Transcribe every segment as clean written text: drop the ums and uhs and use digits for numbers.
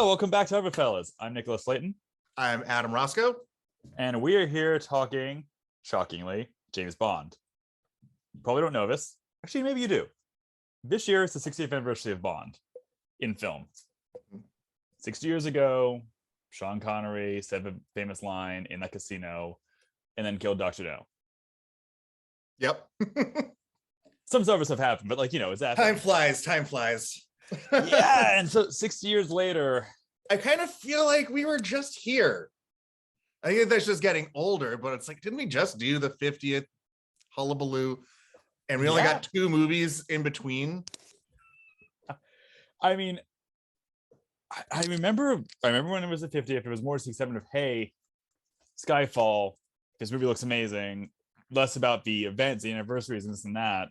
Welcome back to Fellas. I'm Nicholas Slayton. I'm Adam Roscoe. And we are here talking, shockingly, James Bond. You probably don't know this. Actually, maybe you do. This year is the 60th anniversary of Bond in film. 60 years ago, Sean Connery said the famous line in that casino and then killed Dr. No. Yep. Some other stuff happened, but it's that. Time flies. Yeah, and so 60 years later, I kind of feel like we were just here. I think that's just getting older, but it's like, didn't we just do the 50th hullabaloo? And we only got 2 movies in between. I mean, I remember when it was the 50th, it was more 67 of, hey, Skyfall, this movie looks amazing. Less about the events, the anniversaries, and this and that.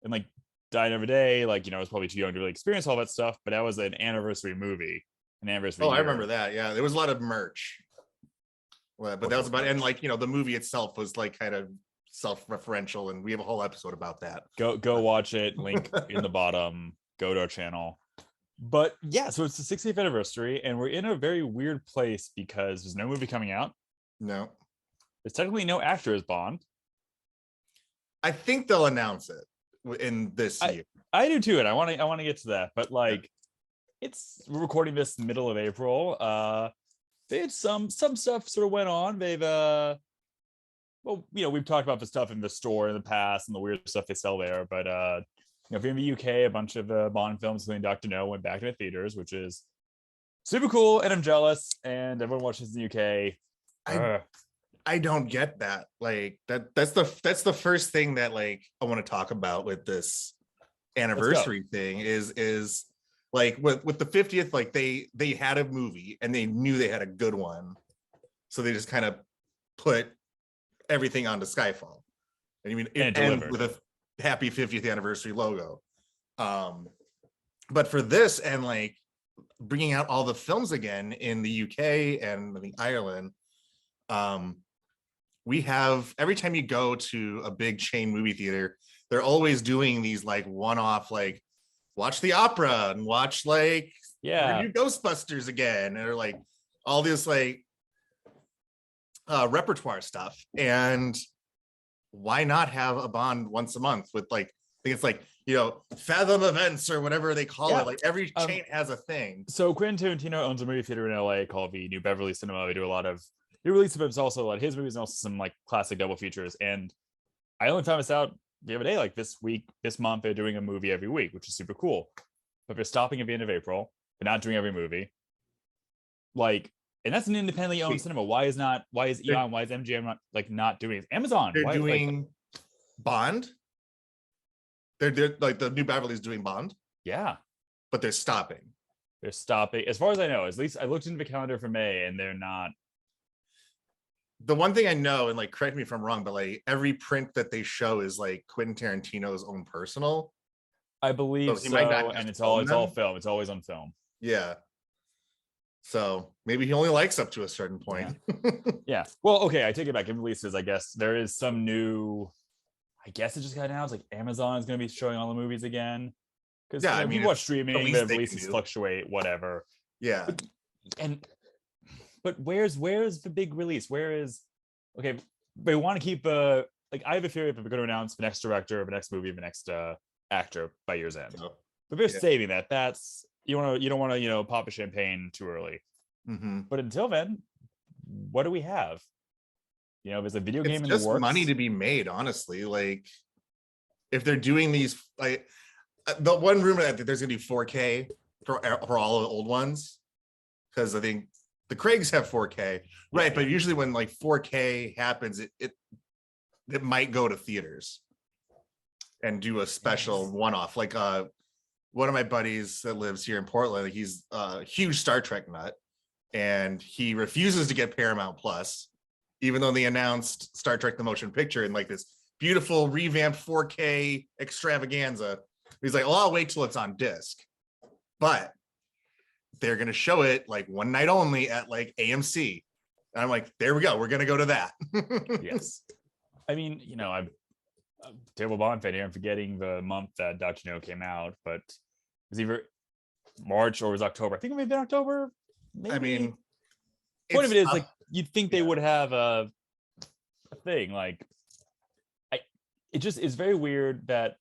And died every day. I was probably too young to really experience all that stuff, but that was an anniversary movie. An anniversary. I remember that. Yeah, there was a lot of merch. Well, but that was about, and the movie itself was kind of self-referential, and we have a whole episode about that. Go watch it. Link in the bottom. Go to our channel. But yeah, so it's the 60th anniversary, and we're in a very weird place because there's no movie coming out. No. There's technically no actor as Bond. I think they'll announce it in this year. I do too, and I want to get to that. But we're recording this middle of April. They had some stuff sort of went on. They've we've talked about the stuff in the store in the past and the weird stuff they sell there. But if you're in the UK, a bunch of Bond films, including Dr. No, went back to the theaters, which is super cool, and I'm jealous. And everyone watches in the UK. I don't get that. That's the first thing that I want to talk about with this anniversary thing is with the 50th, they had a movie and they knew they had a good one, so they just kind of put everything onto Skyfall, and it ends with a happy 50th anniversary logo. But for this and bringing out all the films again in the UK and I think Ireland, we have, every time you go to a big chain movie theater, they're always doing these one-off, watch the opera and watch do Ghostbusters again, or all this repertoire stuff. And why not have a Bond once a month with I think it's Fathom Events or whatever they call it. Every chain has a thing. So Quentin Tarantino owns a movie theater in LA called the New Beverly Cinema. They do a lot of new releases, but it's also a lot of his movies and also some classic double features. And I only found this out the other day, this month, they're doing a movie every week, which is super cool. But they're stopping at the end of April. They're not doing every movie. And that's an independently owned cinema. Why is Eon, why is MGM not doing it? Amazon. They're doing Bond. They're the New Beverly's doing Bond. Yeah. But they're stopping. As far as I know. At least I looked into the calendar for May, and they're not. The one thing I know, and correct me if I'm wrong, but every print that they show is Quentin Tarantino's own personal. I believe so, and it's all film. It's always on film. Yeah. So maybe he only likes up to a certain point. Yeah. Well, okay, I take it back. In releases, I guess there is some new. I guess it just got announced. Amazon is going to be showing all the movies again. Because you watch streaming, the releases fluctuate, whatever. Yeah. But where's the big release? Okay, they want to keep I have a theory that they're going to announce the next director of the next movie, the next actor by year's end. Oh, but they're saving that. That's you don't want to pop a champagne too early. Mm-hmm. But until then, what do we have? There's a video game in the works. Just money to be made, honestly. If they're doing these, the one rumor that there's gonna be 4K for all of the old ones, because I think the Craigs have 4K, right? Yeah. But usually when 4K happens, it might go to theaters and do a special one-off. One of my buddies that lives here in Portland, he's a huge Star Trek nut, and he refuses to get Paramount Plus, even though they announced Star Trek the Motion Picture in this beautiful revamped 4K extravaganza. He's like, I'll wait till it's on disc. But they're going to show it one night only at AMC. And I'm like, there we go. We're going to go to that. Yes. I mean, I'm a terrible Bond fan here. I'm forgetting the month that Dr. No came out, but it was either March or it was October. I think it may have been October. maybe. I mean, Point of it's it is tough. like you'd think they would have a thing like it just is very weird that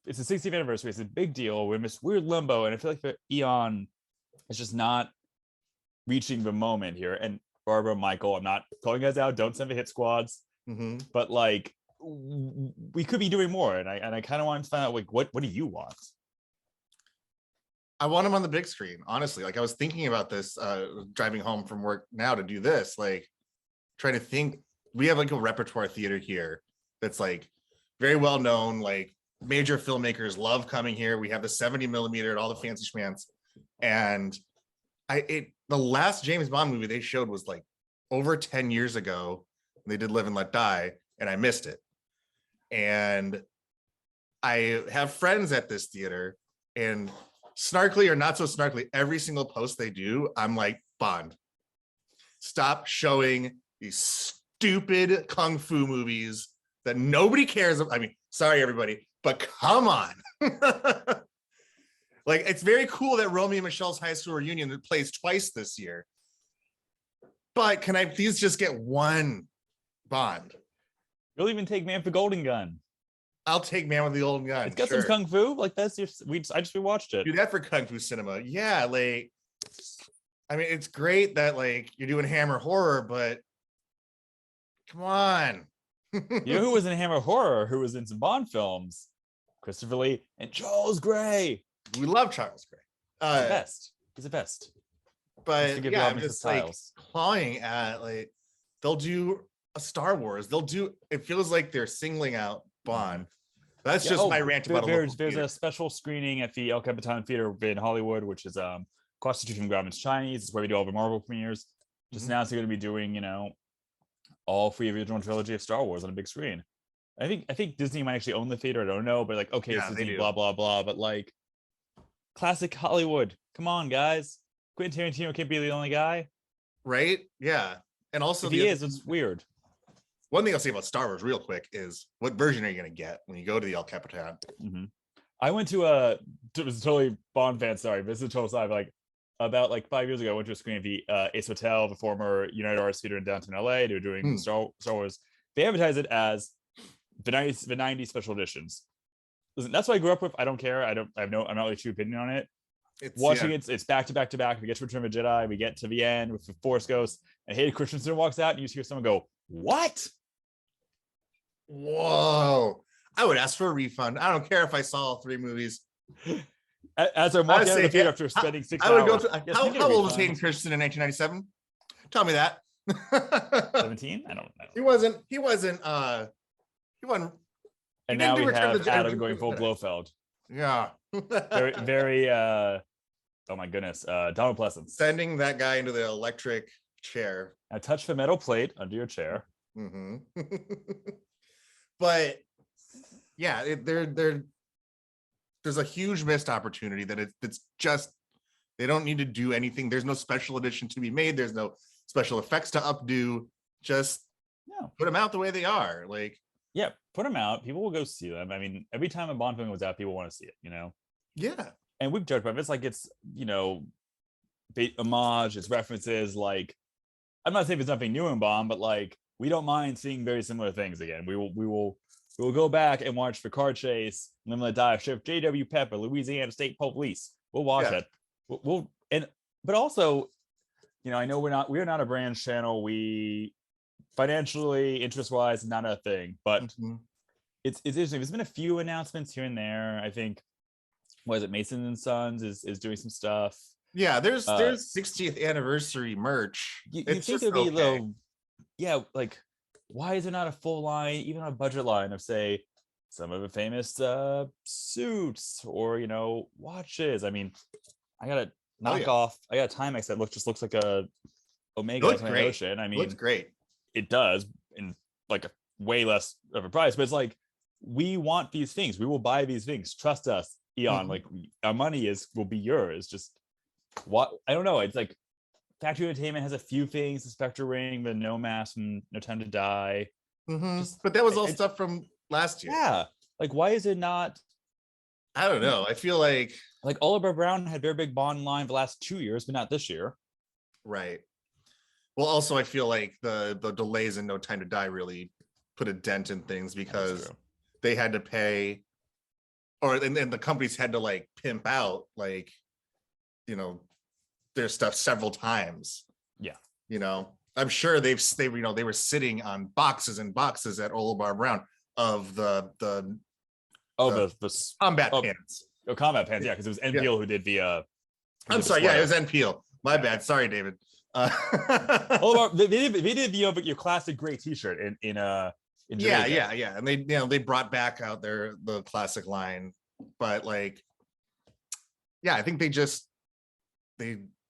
it's the 60th anniversary. It's a big deal. We're in this weird limbo, and I feel like the Eon is just not reaching the moment here. And Barbara, Michael, I'm not calling you guys out. Don't send the hit squads, but like we could be doing more. And I kind of want to find out like what do you want? I want him on the big screen, honestly. Like I was thinking about this driving home from work now to do this, like trying to think. We have like a repertoire theater here that's like very well known, like major filmmakers love coming here. We have the 70 millimeter and all the fancy schmants. And the last James Bond movie they showed was like over 10 years ago. They did Live and Let Die, and I missed it. And I have friends at this theater, and snarkly or not so snarkly, every single post they do, I'm like, Bond, stop showing these stupid kung fu movies that nobody cares about. I mean, sorry everybody, but come on. Like, it's very cool that Romeo and Michelle's high school reunion plays twice this year, but can I please just get one Bond? You'll even take Man for Golden Gun. I'll take Man with the Golden Gun. It's got some kung fu. Like that's your. I just rewatched it. Do that for Kung Fu Cinema. Yeah, like, I mean, it's great that like you're doing Hammer horror, but come on. You know who was in Hammer horror? Who was in some Bond films? Christopher Lee and Charles Gray. We love Charles Gray. He's the best. He's the best. But yeah, I'm just like clawing at like they'll do a Star Wars. They'll do. It feels like they're singling out Bond. That's just my rant about there's a special screening at the El Capitan Theater in Hollywood, which is Constitution Grauman's Chinese. It's where we do all the Marvel premieres. Just announced they're going to be doing, you know, all three of the original trilogy of Star Wars on a big screen. I think Disney might actually own the theater. I don't know, but like, okay, it's Disney, blah blah blah. But like, classic Hollywood. Come on, guys. Quentin Tarantino can't be the only guy, right? Yeah, and also if he is. It's weird. One thing I'll say about Star Wars real quick is what version are you going to get when you go to the El Capitan? I went to it was a totally Bond fan. Sorry, this is a total side. Like about like 5 years ago, I went to a screening of the Ace Hotel, the former United Arts Theater in downtown LA. They were doing Star Wars. They advertise it as the 90s special editions. Listen, that's what I grew up with. I don't care. I'm not really true opinion on it. It's back to back to back. We get to Return of the Jedi. We get to the end with the Force Ghost, and Hayden Christensen walks out, and you just hear someone go, "What?" Whoa! I would ask for a refund. I don't care if I saw all three movies. As I'm walking out of the theater after spending 6 hours. I would go to. How old was Hayden Christensen in 1997? Tell me that. 17? I don't know. He wasn't. And now we have Adam going full Blofeld. Yeah. very. Oh my goodness. Donald Pleasance. Sending that guy into the electric chair. Now touch the metal plate under your chair. But yeah, there's a huge missed opportunity that it's just they don't need to do anything. There's no special edition to be made. There's no special effects to updo. Just put them out the way they are. Like, yeah, put them out. People will go see them. I mean, every time a Bond film goes out, people want to see it, you know? Yeah. And we've joked about it. It's like it's, you know, homage, it's references. Like, I'm not saying there's nothing new in Bond, but like we don't mind seeing very similar things again. We will go back and watch the car chase, Live and Let Die, Sheriff J.W. Pepper, Louisiana State Police. We'll watch it. But also, you know, I know we're not a branch channel. We financially, interest-wise, not a thing, but it's interesting. There's been a few announcements here and there. I think, what is it, Mason and Sons is doing some stuff. Yeah, there's 60th anniversary merch. You think there'd be a little, like, why is there not a full line, even a budget line of, say, some of the famous suits or, you know, watches? I mean, I got a knockoff. I got a Timex that looks like a Omega Ocean. I mean, looks great. It does, in like a way less of a price, but it's like, we want these things. We will buy these things. Trust us, Eon. Like, our money will be yours. Just what, I don't know. It's like Factory Entertainment has a few things, the Spectre Ring, the No Mask, and No Time to Die. But that was all stuff from last year. Yeah. Like, why is it not? I don't know. I feel like Oliver Brown had very big Bond line the last 2 years, but not this year. Right. Well, also I feel like the delays in No Time to Die really put a dent in things because they had to pay, or and the companies had to like pimp out like, you know, their stuff several times. Yeah. You know, I'm sure they you know, they were sitting on boxes and boxes at Old Brown of the combat pants. Oh, combat pants, yeah, because it was NPL who did the I'm sorry, yeah, it was NPL. My bad. Sorry, David. They did your classic gray T-shirt in Jamaica. yeah, and they brought back out the classic line, but like, yeah, I think they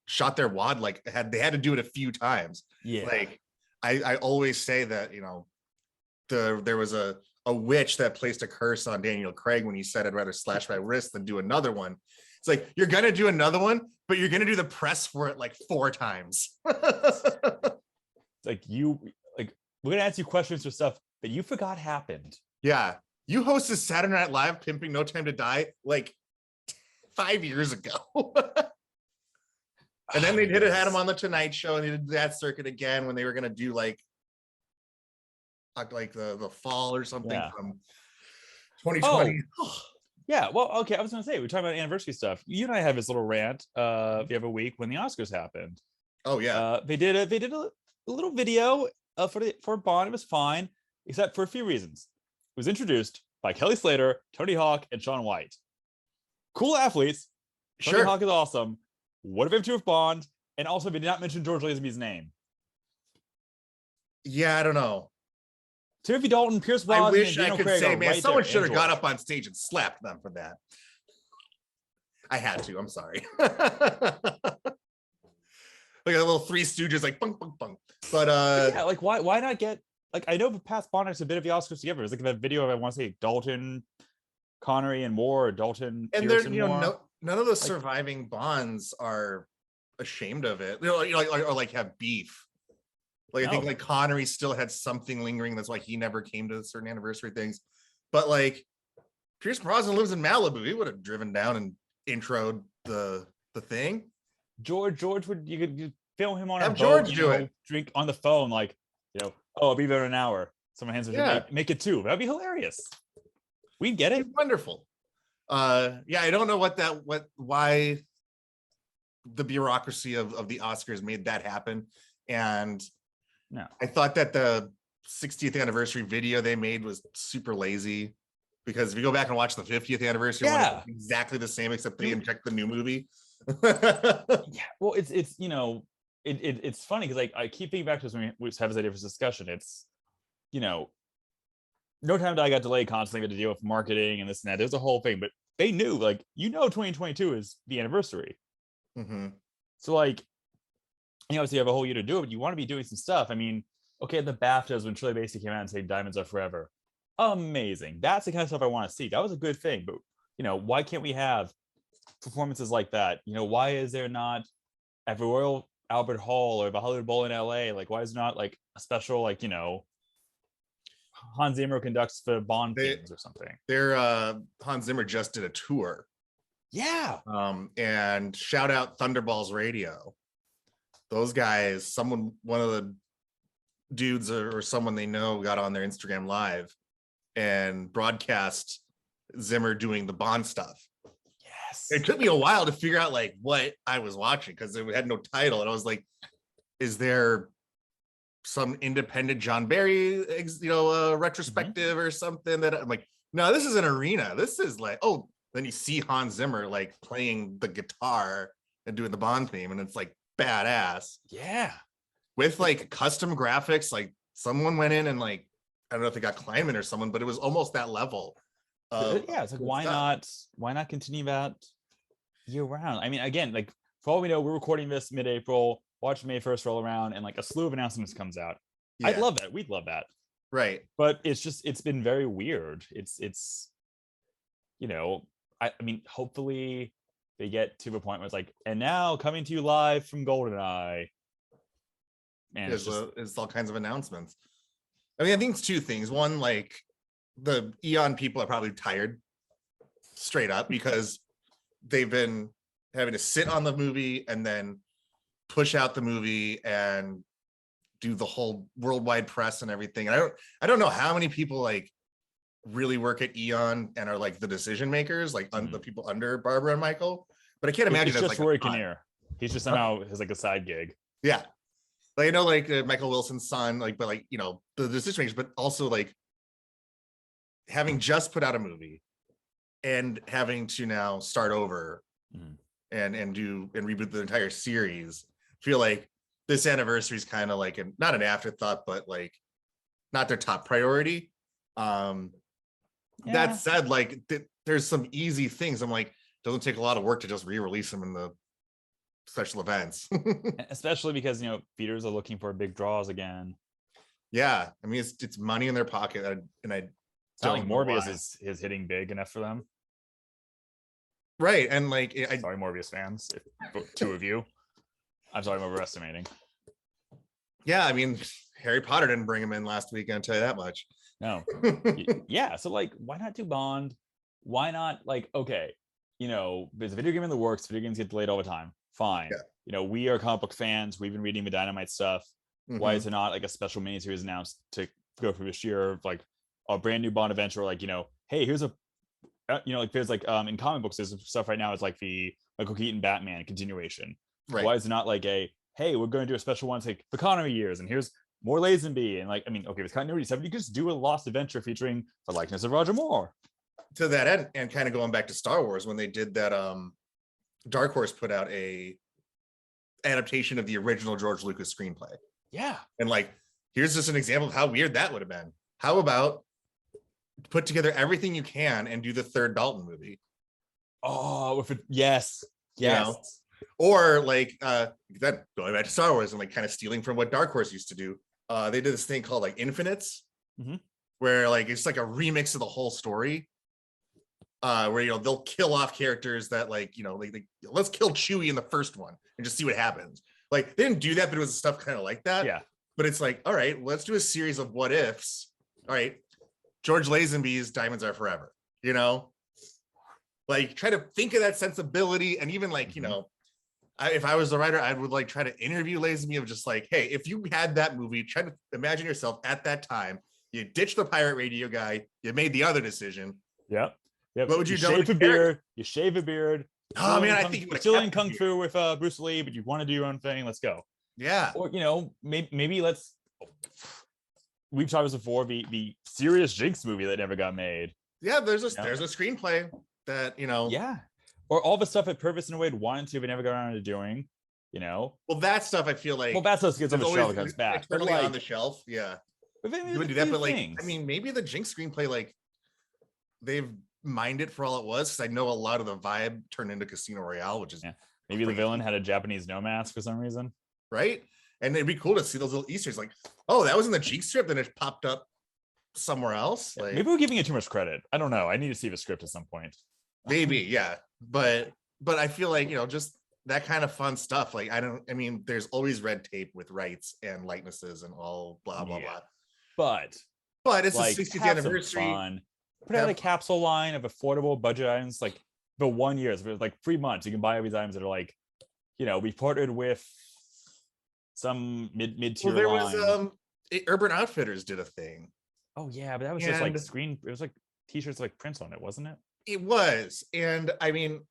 shot their wad like they had to do it a few times. Yeah, like I always say that, you know, there was a witch that placed a curse on Daniel Craig when he said, I'd rather slash my wrist than do another one. It's like, you're gonna do another one, but you're gonna do the press for it like 4 times. It's like we're gonna ask you questions for stuff that you forgot happened. Yeah, you hosted Saturday Night Live pimping No Time to Die like 5 years ago. And then had him on the Tonight Show, and they did that circuit again when they were gonna do like the fall or something from 2020. Oh. Yeah, well, okay, I was gonna say, we're talking about anniversary stuff. You and I have this little rant the other week when the Oscars happened. Oh yeah. They did a little video for Bond. It was fine, except for a few reasons. It was introduced by Kelly Slater, Tony Hawk, and Shaun White. Cool athletes. Tony Hawk is awesome. What have they to with Bond? And also, they did not mention George Lazenby's name. Yeah, I don't know. Timothy Dalton, Pierce Brosnan, I wish and I could Craig say, man, right someone there, should have got up on stage and slapped them for that. I had to. I'm sorry. Like a little Three Stooges, like bunk, bunk, bunk. But yeah, like why not get like, I know the past Bond acts a bit of the Oscars together. It's like that video of, I want to say, Dalton, Connery, and Moore, or Dalton, and Pierce, they're, you know, none of the surviving Bonds are ashamed of it. You know, or like have beef. Like, I think like Connery still had something lingering. That's why he never came to certain anniversary things. But like, Pierce Brosnan lives in Malibu. He would have driven down and introed the thing. George would, you could film him on a boat, George do it. Drink on the phone, like, you know, oh, I'll be there in an hour. Someone hands it, make it 2. That'd be hilarious. We'd get it. It's wonderful. Yeah, I don't know why the bureaucracy of the Oscars made that happen. And no, I thought that the 60th anniversary video they made was super lazy, because if you go back and watch the 50th anniversary one, it's exactly the same, except they inject the new movie. Yeah, well, it's you know, it's funny because like I keep thinking back to this when we have this idea for this discussion. It's, you know, No Time to Die got delayed constantly, had to deal with marketing and this and that. There's a whole thing, but they knew, like, you know, 2022 is the anniversary. Mm-hmm. So like, you know, obviously you have a whole year to do it, but you want to be doing some stuff. I mean, okay, at the BAFTAs when Shirley Bassey came out and said Diamonds Are Forever, amazing. That's the kind of stuff I want to see. That was a good thing. But, you know, why can't we have performances like that? You know, why is there not at the Royal Albert Hall or the Hollywood Bowl in LA? Like, why is there not like a special, like, you know, Hans Zimmer conducts the Bond themes or something? Hans Zimmer just did a tour. Yeah. And shout out Thunderballs Radio. Those guys, one of the dudes or someone they know got on their Instagram Live and broadcast Zimmer doing the Bond stuff. Yes. It took me a while to figure out like what I was watching, because it had no title, and I was like, is there some independent John Barry, you know, retrospective or something? That I'm like, no, this is an arena. This is like, oh, then you see Hans Zimmer like playing the guitar and doing the Bond theme, and it's like badass. Yeah. With like custom graphics. Like someone went in and like, I don't know if they got Kleinman or someone, but it was almost that level. Yeah, it's like, why not continue that year round? I mean, again, like, for all we know, we're recording this mid-April, watch May 1st roll around, and like a slew of announcements comes out. Yeah. I'd love that. We'd love that. Right. But it's been very weird. It's you know, I mean, hopefully they get to the point where it's like, and now coming to you live from GoldenEye. And it's all kinds of announcements. I mean, I think it's two things. One, like, the Eon people are probably tired, straight up, because they've been having to sit on the movie and then push out the movie and do the whole worldwide press and everything. And I don't know how many people like really work at Eon and are like the decision makers, like the people under Barbara and Michael. But I can't imagine it's that's just like Rory Kinnear. He's just somehow has like a side gig. Yeah, like I know like Michael Wilson's son, like, but like, you know, the decision makers, but also like having just put out a movie and having to now start over and reboot the entire series. I feel like this anniversary is kind of like not an afterthought, but like not their top priority. That said, like there's some easy things. I'm like, doesn't take a lot of work to just re-release them in the special events. Especially because, you know, theaters are looking for big draws again. Yeah, I mean, it's money in their pocket, and I it's not like Morbius is hitting big enough for them, right? And like, sorry, Morbius fans, if two of you, I'm sorry, I'm overestimating. Yeah, I mean, Harry Potter didn't bring him in last week, I'll tell you that much. No. Yeah, so like, why not do Bond? Why not, like, okay, you know, there's a video game in the works, video games get delayed all the time, fine. Yeah. You know, we are comic book fans, we've been reading the Dynamite stuff. Why is there not like a special miniseries announced to go through this year, like a brand new Bond adventure, like, you know, hey, here's a you know, like there's like in comic books there's stuff right now, it's like the Michael Keaton Batman continuation. Right. Why is it not like a, hey, we're going to do a special one, like the Connery years, and here's more Lazenby, and like, I mean, okay, with continuity stuff, you could just do a Lost Adventure featuring the likeness of Roger Moore. To that end, and kind of going back to Star Wars, when they did that, Dark Horse put out a adaptation of the original George Lucas screenplay. Yeah. And like, here's just an example of how weird that would have been. How about put together everything you can and do the third Dalton movie? Oh, if it, yes. You know? Or like then going back to Star Wars and like kind of stealing from what Dark Horse used to do. They did this thing called like Infinites, where like it's like a remix of the whole story. Where, you know, they'll kill off characters that, like, you know, like let's kill Chewie in the first one and just see what happens. Like, they didn't do that, but it was stuff kind of like that. Yeah. But it's like, all right, let's do a series of what ifs. All right, George Lazenby's Diamonds Are Forever, you know? Like, try to think of that sensibility. And even like, you know, if I was the writer, I would like try to interview Lazenby of just like, hey, if you had that movie, try to imagine yourself at that time. You ditched the pirate radio guy. You made the other decision. Yep. Yep. What would you do? Shave a beard. You shave a beard. Oh man, I think you're still in Kung Fu with Bruce Lee, but you want to do your own thing. Let's go. Yeah. Or, you know, maybe let's. We've talked about this before. The serious Jinx movie that never got made. Yeah, there's a screenplay that, you know. Yeah. Or all the stuff that Purvis and Wade wanted to, but never got around to doing. You know. Well, that stuff I feel like. Well, that stuff gets on the shelf and comes back. Eternally on the shelf. Yeah. But you would do that, but like, I mean, maybe the Jinx screenplay, like, they've mined it for all it was, because I know a lot of the vibe turned into Casino Royale, which is maybe the villain had a Japanese no mask for some reason, right? And it'd be cool to see those little Easter eggs, like, oh, that was in the Jinx strip, then it popped up somewhere else. Like, maybe we're giving it too much credit. I don't know. I need to see the script at some point. Maybe, yeah, but I feel like, you know, just that kind of fun stuff. Like, I mean, there's always red tape with rights and likenesses and all blah blah blah. But it's like, the 60th anniversary. Put out a capsule line of affordable budget items, like the 1 year, so like 3 months. You can buy all these items that are like, you know, we partnered with some mid-tier there line. Was Urban Outfitters did a thing. Oh yeah, but that was just like it was like t-shirts like prints on it, wasn't it? It was. And I mean,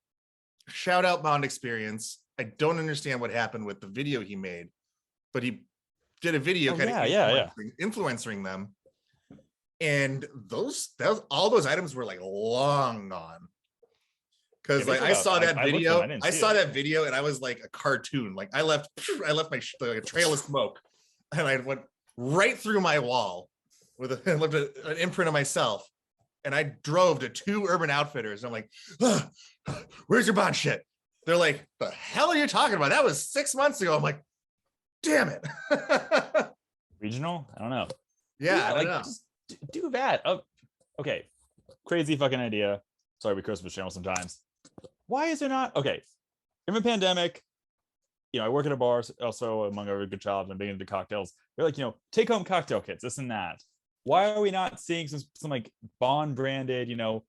shout out Bond Experience. I don't understand what happened with the video he made, but he did a video influencing them. And all those items were like long gone. Because like I saw that video, that video, and I was like a cartoon. Like I left my a trail of smoke, and I went right through my wall with left an imprint of myself. And I drove to 2 Urban Outfitters. And I'm like, where's your Bond shit? They're like, the hell are you talking about? That was 6 months ago. I'm like, damn it. Regional? I don't know. Yeah, I don't know. Just do that. Okay, crazy fucking idea. Sorry, we curse with the channel sometimes. Why is there not? Okay, in the pandemic, you know, I work at a bar, also among other good jobs. I'm big into cocktails. They're like, you know, take home cocktail kits, this and that. Why are we not seeing some like Bond branded? You know,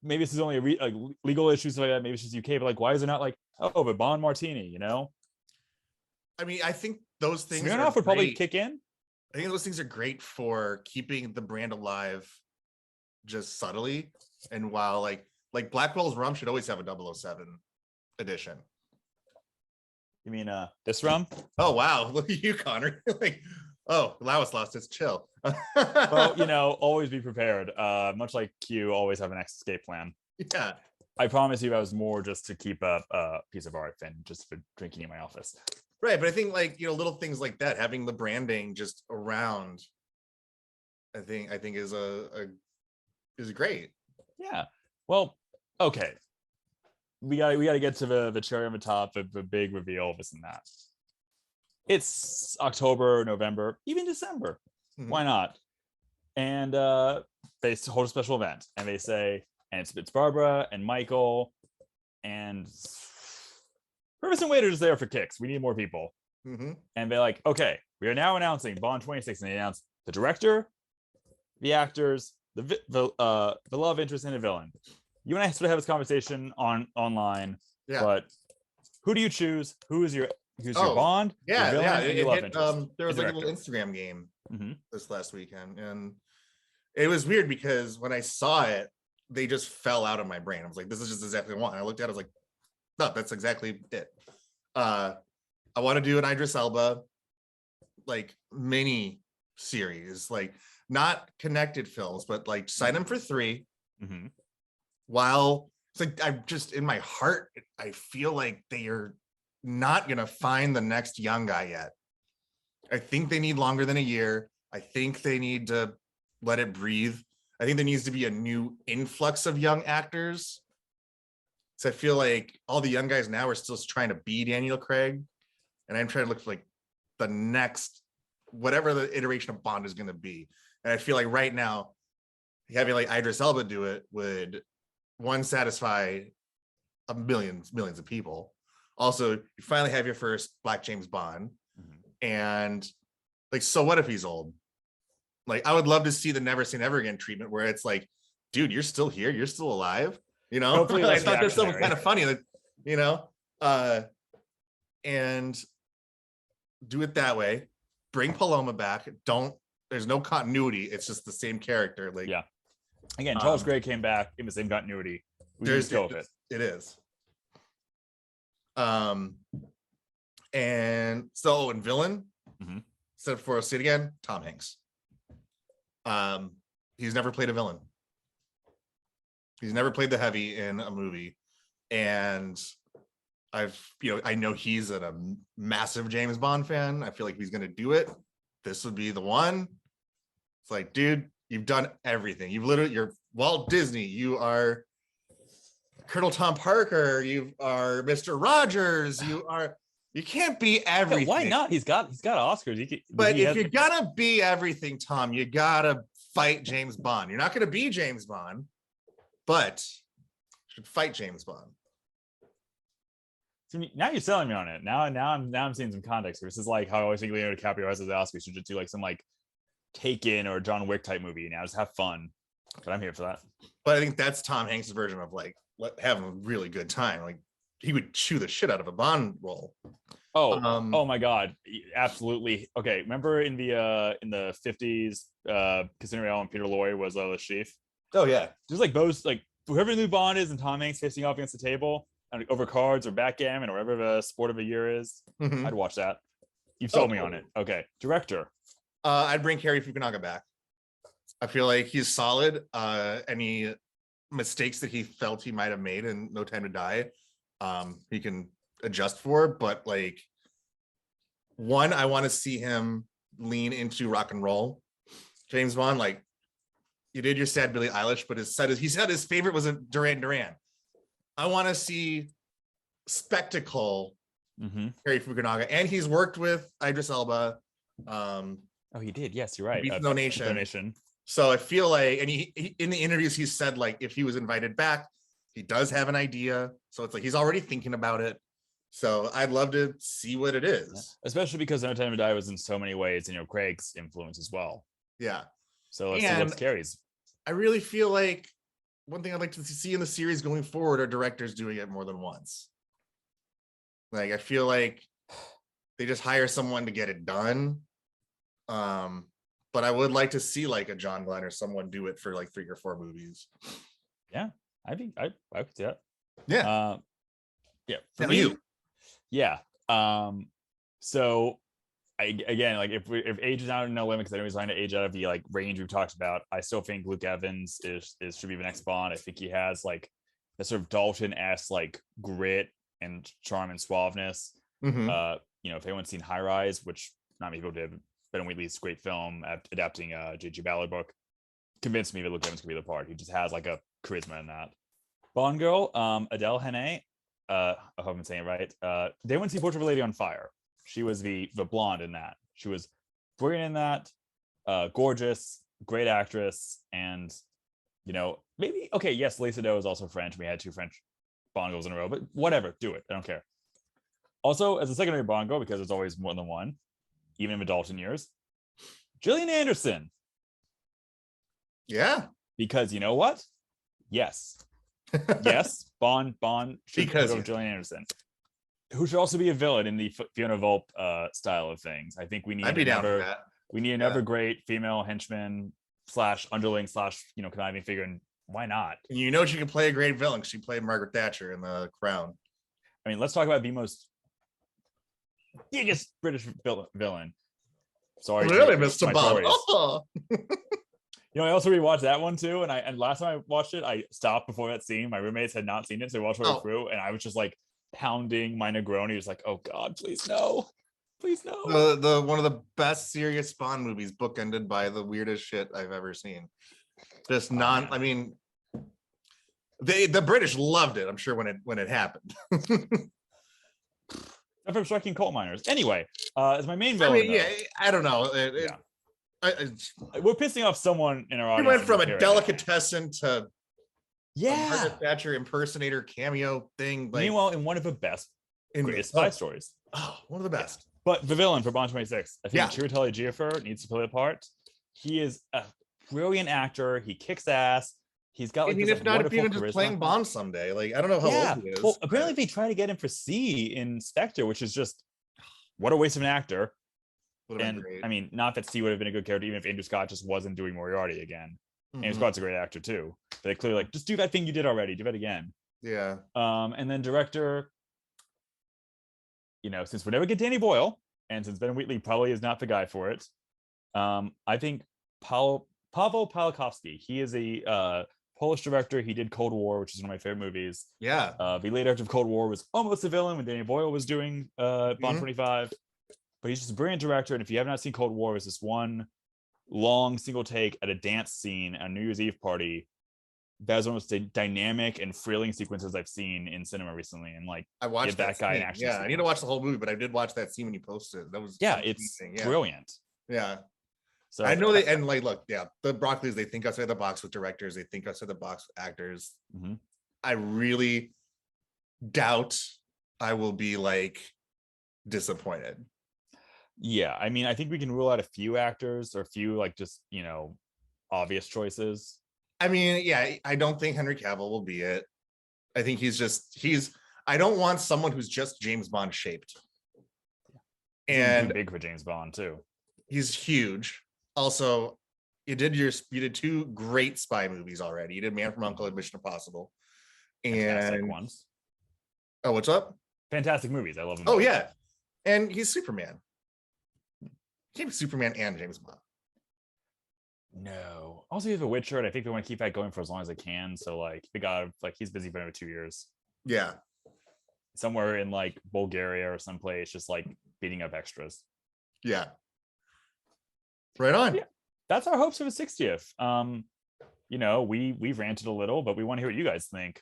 maybe this is only like legal issues like that. Maybe it's just UK, but like, why is it not like, oh, but Bond martini? You know, I mean, I think those things Smirnoff would probably kick in. I think those things are great for keeping the brand alive just subtly. And while like Blackwell's rum should always have a 007 edition. You mean this rum? Oh wow, look at you, Connor. Like, oh, Lawis it's chill. Well, you know, always be prepared. Much like Q, always have an escape plan. Yeah. I promise you I was more just to keep up a piece of art than just for drinking in my office. Right, but I think like, you know, little things like that, having the branding just around, I think is is great. Yeah. Well, okay. We gotta get to the cherry on the top of the big reveal, this and that. It's October, November, even December. Why not? And they hold a special event, and they say, and it's Barbara and Michael and Purvis and Waiter's there for kicks. We need more people. And they're like, okay, we are now announcing Bond 26, and they announce the director, the actors, the love interest, and the villain. You and I sort of have this conversation online, but who do you choose? Who's your Bond? Yeah, your yeah. your love interest, there was like a little Instagram game this last weekend, and it was weird because when I saw it, they just fell out of my brain. I was like, this is just exactly what I want. And I looked at it, I was like, no, that's exactly it. I want to do an Idris Elba like mini series, like not connected films, but like sign them for 3. While it's like I'm just in my heart, I feel like they are not gonna find the next young guy yet. I think they need longer than a year. I think they need to let it breathe. I think there needs to be a new influx of young actors. So I feel like all the young guys now are still trying to be Daniel Craig, and I'm trying to look for like the next whatever the iteration of Bond is going to be. And I feel like right now having like Idris Elba do it would satisfy millions of people. Also, you finally have your first Black James Bond, and like, so what if he's old? Like, I would love to see the Never Say Never Again treatment, where it's like, dude, you're still here, you're still alive. You know, hopefully I thought this stuff was kind of funny, like, you know, and do it that way. Bring Paloma back. There's no continuity. It's just the same character. Like, yeah. Again, Charles Gray came back in the same continuity. There's go with it. It is. And so in villain, instead of for say it again, Tom Hanks. He's never played a villain. He's never played the heavy in a movie, and I know he's a massive James Bond fan. I feel like if he's gonna do it, this would be the one. It's like, dude, you've done everything. You're Walt Disney. You are Colonel Tom Parker. You are Mr. Rogers. You can't be everything. Why not? He's got Oscars. But if you're gonna be everything, Tom, you gotta fight James Bond. You're not gonna be James Bond, but you should fight James Bond. So now you're selling me on it. Now I'm seeing some context. This is like how I always think Leonardo DiCaprio has his Oscars. Should just do like some like Taken or John Wick type movie. Now just have fun. But I'm here for that. But I think that's Tom Hanks' version of like having a really good time. Like, he would chew the shit out of a Bond role. Oh my God, absolutely. Okay, remember in the 50s, Casino Royale and Peter Lorre was the chief. Oh yeah, there's like those, like whoever the new Bond is and Tom Hanks facing off against the table and over cards or backgammon or whatever the sport of the year is. I'd watch that. You've sold me on it. Okay, director. I'd bring Cary Fukunaga back. I feel like he's solid. Any mistakes that he felt he might have made in No Time to Die, he can adjust for. But like, I want to see him lean into rock and roll. James Bond, like, you did your sad Billie Eilish, but he said his favorite was a Duran Duran. I want to see spectacle. Cary Fukunaga, and he's worked with Idris Elba. Oh, he did. Yes, you're right. Donation. So I feel like, and he in the interviews he said like if he was invited back, he does have an idea. So it's like he's already thinking about it. So I'd love to see what it is. Yeah. Especially because No Time to Die was in so many ways, Craig's influence as well. Yeah. So let's see what's Cary's. I really feel like one thing I'd like to see in the series going forward are directors doing it more than once. Like, I feel like they just hire someone to get it done. But I would like to see like a John Glenn or someone do it for like 3 or 4 movies. Yeah, I think I could see that. Yeah. Yeah. For you. Yeah. So again, like if age is not no limit, because anybody's trying to age out of the like range we've talked about, I still think Luke Evans should be the next Bond. I think he has like a sort of Dalton-esque like grit and charm and suaveness. Mhm. If anyone's seen High Rise, which not many people did, Ben Wheatley's great film adapting J.G. Ballard book, convinced me that Luke Evans could be the part. He just has like a charisma in that. Bond girl, Adele Hene, I hope I'm saying it right. They went to see Portrait of a Lady on Fire. She was the blonde in that. She was brilliant in that, gorgeous, great actress, and maybe okay. Yes, Lisa Doe is also French. We had 2 French Bond girls in a row, but whatever, do it. I don't care. Also, as a secondary Bond girl, because there's always more than one, even in adult years, Gillian Anderson. Yeah. Because you know what? Yes. Bond should because go Gillian Anderson, who should also be a villain in the Fiona Volpe style of things. I think we need another great female henchman / underling / conniving figure, and why not? And she can play a great villain. She played Margaret Thatcher in The Crown. I mean, let's talk about the most biggest British villain. Sorry, really, Mr. Bond. I also rewatched that one too, and last time I watched it, I stopped before that scene. My roommates had not seen it, so we watched it through, and I was just like pounding my Negroni. Was like, oh God, please no, please no. The one of the best serious Bond movies, bookended by the weirdest shit I've ever seen. Just I mean, the British loved it. I'm sure when it happened. From striking coal miners. Anyway, as my main villain. I mean, I don't know. We're pissing off someone in our audience. We went from a delicatessen to Margaret Thatcher impersonator cameo thing. Meanwhile, in one of the best, greatest spy stories. Oh, one of the best. But the villain for Bond 26, I think Chiwetel Ejiofor needs to play the part. He is a brilliant actor. He kicks ass. He's got even just playing Bond someday. Like, I don't know how old he is. Well, apparently they try to get him for C in Spectre, which is just what a waste of an actor. And I mean, not that C would have been a good character, even if Andrew Scott just wasn't doing Moriarty again. Andrew Scott's a great actor too. But they clearly just do that thing you did already. Do that again. Yeah. And then director, since we never get Danny Boyle, and since Ben Wheatley probably is not the guy for it, I think Paweł Pawlikowski. He is a Polish director. He did Cold War, which is one of my favorite movies. Yeah. The late director of Cold War was almost a villain when Danny Boyle was doing Bond 25. But he's just a brilliant director. And if you have not seen Cold War, it's this one long single take at a dance scene at a New Year's Eve party. That is one of the most dynamic and thrilling sequences I've seen in cinema recently. And I watched that guy in action. Yeah, I need to watch the whole movie, but I did watch that scene when you posted it. That was it's brilliant. Yeah. So I know look, the Broccolis, they think outside the box with directors, they think outside the box with actors. I really doubt I will be disappointed. Yeah, I mean, I think we can rule out a few actors or a few just obvious choices. I mean, I don't think Henry Cavill will be it. I think I don't want someone who's just James Bond shaped. And too big for James Bond too. He's huge. Also, you did 2 great spy movies already. You did Man from U.N.C.L.E. and Mission Impossible. Fantastic ones. Oh, what's up? Fantastic movies. I love them. Oh, yeah. And he's Superman. He can be Superman and James Bond. No. Also, he's a Witcher, and I think they want to keep that going for as long as they can. So, they got he's busy for another 2 years. Yeah. Somewhere in Bulgaria or someplace, just beating up extras. Yeah. Right on. Yeah. That's our hopes for the 60th. We've ranted a little, but we want to hear what you guys think.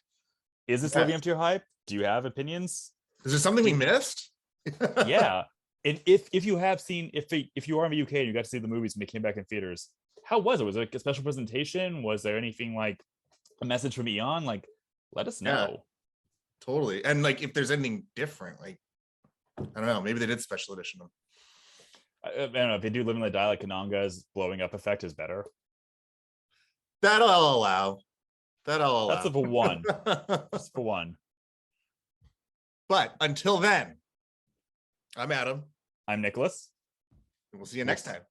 Is this living up to your hype? Do you have opinions? Is there something we missed? Yeah. And if you have seen, if you are in the UK and you got to see the movies when they came back in theaters, how was it? Was it a special presentation? Was there anything a message from Eon? Let us know. Yeah, totally. And if there's anything different, I don't know, maybe they did special edition them. I don't know if they do Live and Let Die, Kananga's blowing up effect is better. That'll allow. That's for one. That's for one. But until then, I'm Adam. I'm Nicholas. We'll see you next time.